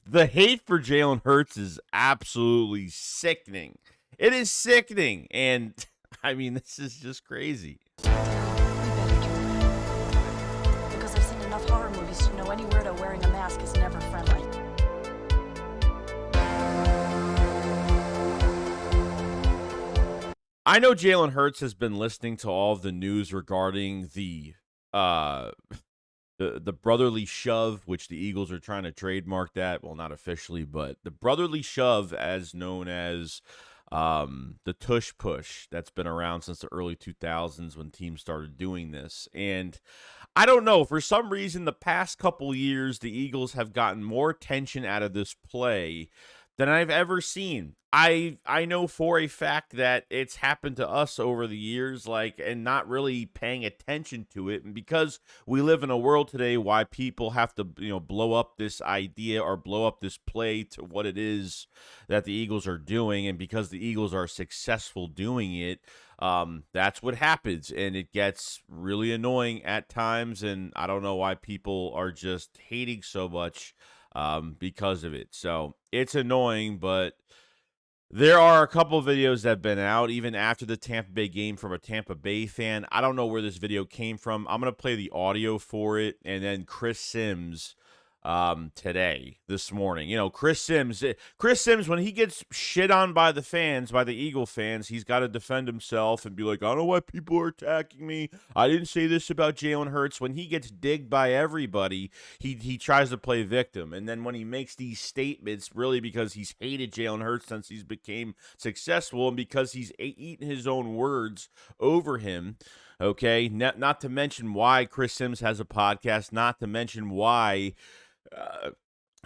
The hate for Jalen Hurts is absolutely sickening. It is sickening. And, I mean, this is just crazy. Because I've seen enough horror movies to know any weirdo wearing a mask is never friendly. I know Jalen Hurts has been listening to all of the news regarding the brotherly shove, which the Eagles are trying to trademark that. Well, not officially, but the brotherly shove, as known as the Tush push, that's been around since the early 2000s when teams started doing this. And I don't know, for some reason, the past couple years, the Eagles have gotten more attention out of this play than I've ever seen. I know for a fact that it's happened to us over the years, and not really paying attention to it. And because we live in a world today why people have to, blow up this idea or blow up this play to what it is that the Eagles are doing, and because the Eagles are successful doing it, that's what happens, and it gets really annoying at times. And I don't know why people are just hating so much because of it. So it's annoying, but there are a couple of videos that have been out even after the Tampa Bay game from a Tampa Bay fan. I don't know where this video came from. I'm going to play the audio for it, and then Chris Sims this morning. Chris Sims, when he gets shit on by the fans, by the Eagle fans, he's got to defend himself and be like, I don't know why people are attacking me. I didn't say this about Jalen Hurts. When he gets digged by everybody, he tries to play victim. And then when he makes these statements, really because he's hated Jalen Hurts since he's became successful and because he's eaten his own words over him. Okay, not to mention why Chris Sims has a podcast, not to mention why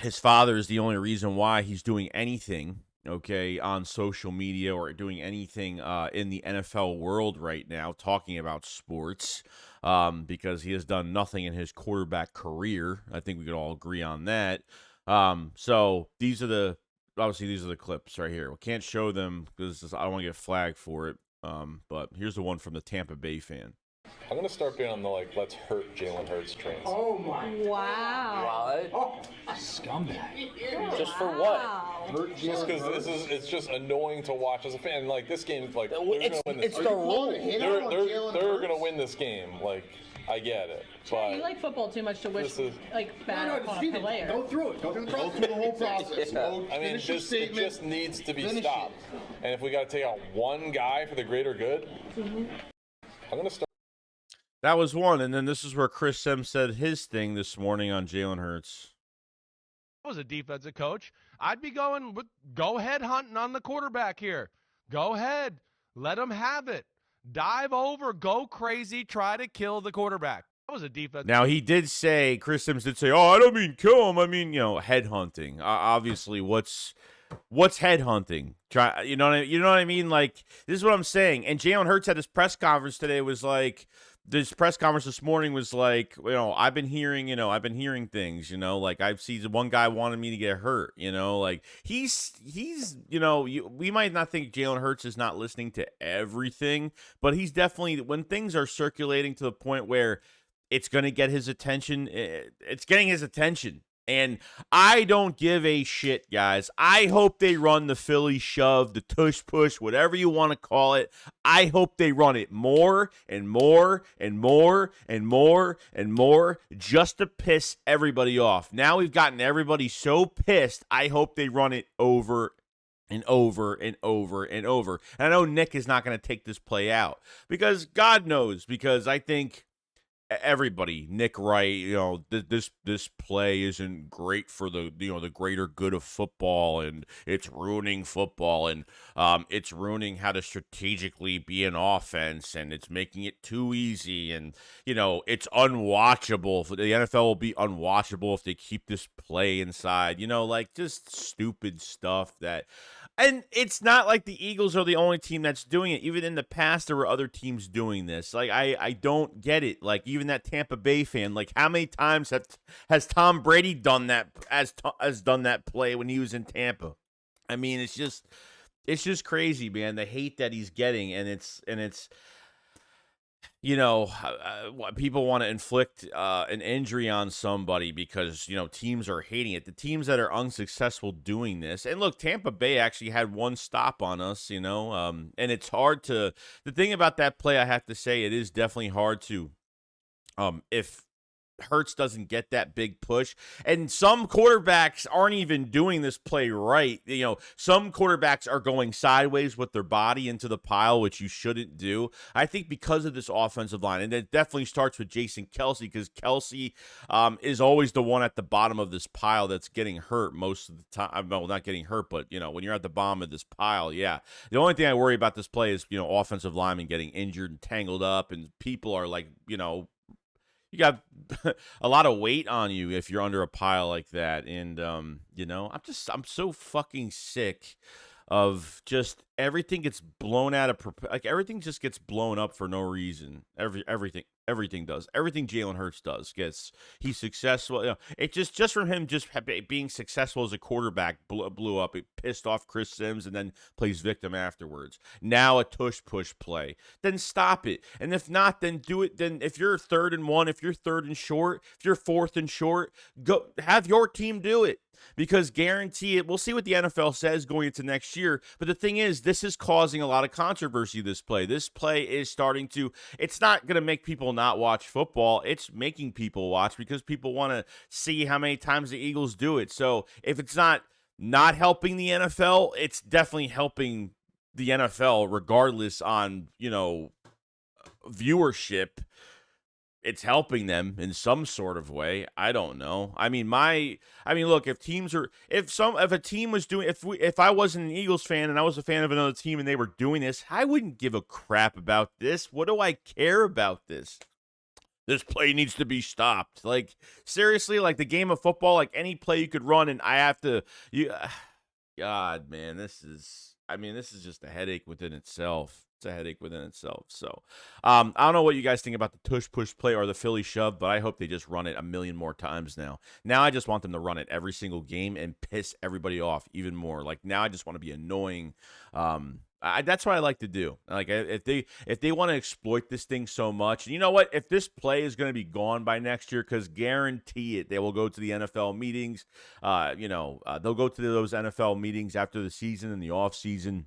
his father is the only reason why he's doing anything, okay, on social media or doing anything in the NFL world right now, talking about sports, because he has done nothing in his quarterback career. I think we could all agree on that. So these are the clips right here. We can't show them because I don't want to get flagged for it. But here's the one from the Tampa Bay fan. I'm going to start being on the, let's hurt Jalen Hurts trains. Oh, my. Wow. What? Oh, scumbag. Just for what? Just because it's just annoying to watch as a fan. This game, they're going to win this. It's the rule. They're going to win this game. I get it. But you like football too much to wish bad on a player. Go through it. Go through the whole process. Yeah. It just needs to be stopped. And if we got to take out one guy for the greater good, I'm going to start. That was one, and then this is where Chris Sims said his thing this morning on Jalen Hurts. I was a defensive coach. I'd be going with go ahead hunting on the quarterback here. Go ahead. Let him have it. Dive over, go crazy, try to kill the quarterback. That was a defense. Now, Chris Sims did say, I don't mean kill him. I mean, head hunting. Obviously, what's head hunting? You know what I mean? This is what I'm saying. And Jalen Hurts at his press conference today was this press conference this morning was I've been hearing things, I've seen one guy wanted me to get hurt, he's we might not think Jalen Hurts is not listening to everything, but he's definitely, when things are circulating to the point where it's going to get his attention, it's getting his attention. And I don't give a shit, guys. I hope they run the Philly shove, the tush push, whatever you want to call it. I hope they run it more and more and more and more and more just to piss everybody off. Now we've gotten everybody so pissed, I hope they run it over and over and over and over. And I know Nick is not going to take this play out because God knows, because I think everybody, Nick Wright, this play isn't great for the the greater good of football, and it's ruining football, and it's ruining how to strategically be an offense, and it's making it too easy, and it's unwatchable. The NFL will be unwatchable if they keep this play inside. Just stupid stuff that. And it's not like the Eagles are the only team that's doing it. Even in the past, there were other teams doing this. I don't get it. Even that Tampa Bay fan, how many times has Tom Brady done that, has done that play when he was in Tampa? I mean, it's just crazy, man. The hate that he's getting, and it's people want to inflict an injury on somebody because, teams are hating it. The teams that are unsuccessful doing this. And look, Tampa Bay actually had one stop on us, and it's hard to, the thing about that play, I have to say, it is definitely hard to, if Hurts doesn't get that big push. And some quarterbacks aren't even doing this play right. Some quarterbacks are going sideways with their body into the pile, which you shouldn't do. I think because of this offensive line, and it definitely starts with Jason Kelce, because Kelce is always the one at the bottom of this pile that's getting hurt most of the time. Well, not getting hurt, but, when you're at the bottom of this pile, yeah. The only thing I worry about this play is, offensive linemen getting injured and tangled up, and people are like, you got a lot of weight on you if you're under a pile like that. And, I'm so fucking sick of just everything gets blown out of everything just gets blown up for no reason. Everything does. Everything Jalen Hurts does he's successful. It just from him just being successful as a quarterback blew up. It pissed off Chris Sims and then plays victim afterwards. Now a tush push play. Then stop it. And if not, then do it. Then if you're 3rd and 1, if you're 3rd and short, if you're 4th and short, go have your team do it. Because guarantee it, we'll see what the NFL says going into next year. But the thing is, this is causing a lot of controversy, this play. This play is starting to, it's not going to make people not watch football. It's making people watch because people want to see how many times the Eagles do it. So if it's not helping the NFL, it's definitely helping the NFL regardless on, viewership. It's helping them in some sort of way. I don't know. Look, if a team was doing, if I wasn't an Eagles fan and I was a fan of another team and they were doing this, I wouldn't give a crap about this. What do I care about this? This play needs to be stopped. Like, seriously, like the game of football, like any play you could run and I have to, God, man, this is just a headache within itself. It's a headache within itself. So, I don't know what you guys think about the tush push play or the Philly shove, but I hope they just run it a million more times now. Now I just want them to run it every single game and piss everybody off even more. Like, now I just want to be annoying. That's what I like to do. Like, if they want to exploit this thing so much, and you know what? If this play is going to be gone by next year, because guarantee it, they will go to the NFL meetings. They'll go to those NFL meetings after the season and the off season.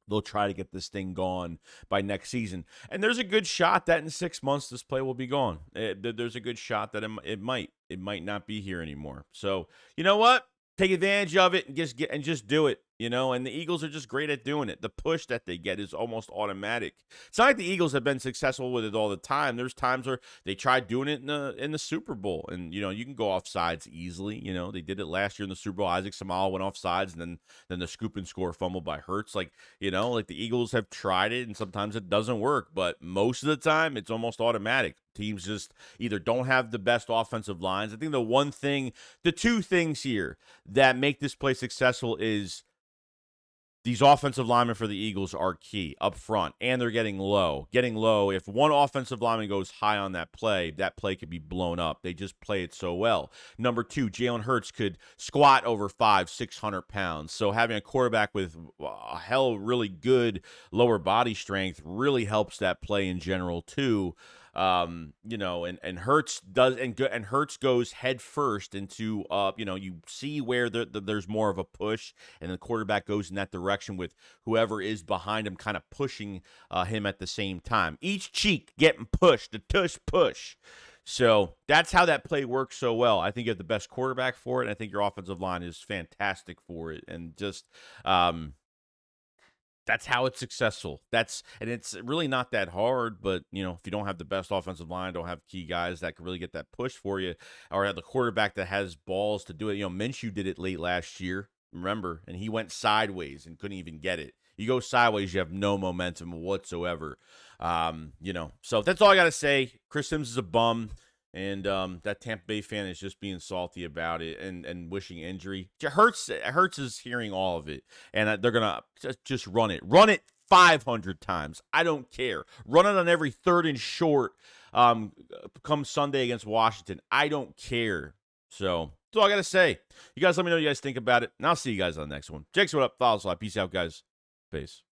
They'll try to get this thing gone by next season. And there's a good shot that in 6 months this play will be gone. There's a good shot that it might not be here anymore. So, you know what? Take advantage of it and just do it. And the Eagles are just great at doing it. The push that they get is almost automatic. It's not like the Eagles have been successful with it all the time. There's times where they tried doing it in the Super Bowl, and you can go off sides easily. They did it last year in the Super Bowl. Isaac Seumalo went off sides, and then the scoop and score fumble by Hurts. Like the Eagles have tried it, and sometimes it doesn't work, but most of the time it's almost automatic. Teams just either don't have the best offensive lines. I think the two things here that make this play successful is these offensive linemen for the Eagles are key up front, and they're getting low. If one offensive lineman goes high on that play could be blown up. They just play it so well. Number 2, Jalen Hurts could squat over 500-600 pounds. So having a quarterback with really good lower body strength really helps that play in general too. And Hurts does, and Hurts goes head first into, you see where there's more of a push, and the quarterback goes in that direction with whoever is behind him kind of pushing him at the same time. Each cheek getting pushed, the tush push. So that's how that play works so well. I think you have the best quarterback for it, and I think your offensive line is fantastic for it. And just, that's how it's successful. And it's really not that hard, but if you don't have the best offensive line, don't have key guys that can really get that push for you, or have the quarterback that has balls to do it. Minshew did it late last year, remember, and he went sideways and couldn't even get it. You go sideways, you have no momentum whatsoever. So that's all I got to say. Chris Sims is a bum. And that Tampa Bay fan is just being salty about it and wishing injury. Hurts is hearing all of it, and they're gonna just run it. Run it 500 times. I don't care. Run it on every 3rd and short. Come Sunday against Washington. I don't care. So that's all I gotta say. You guys, let me know what you guys think about it, and I'll see you guys on the next one. Jakes, what up? Follow us. Peace out, guys. Peace.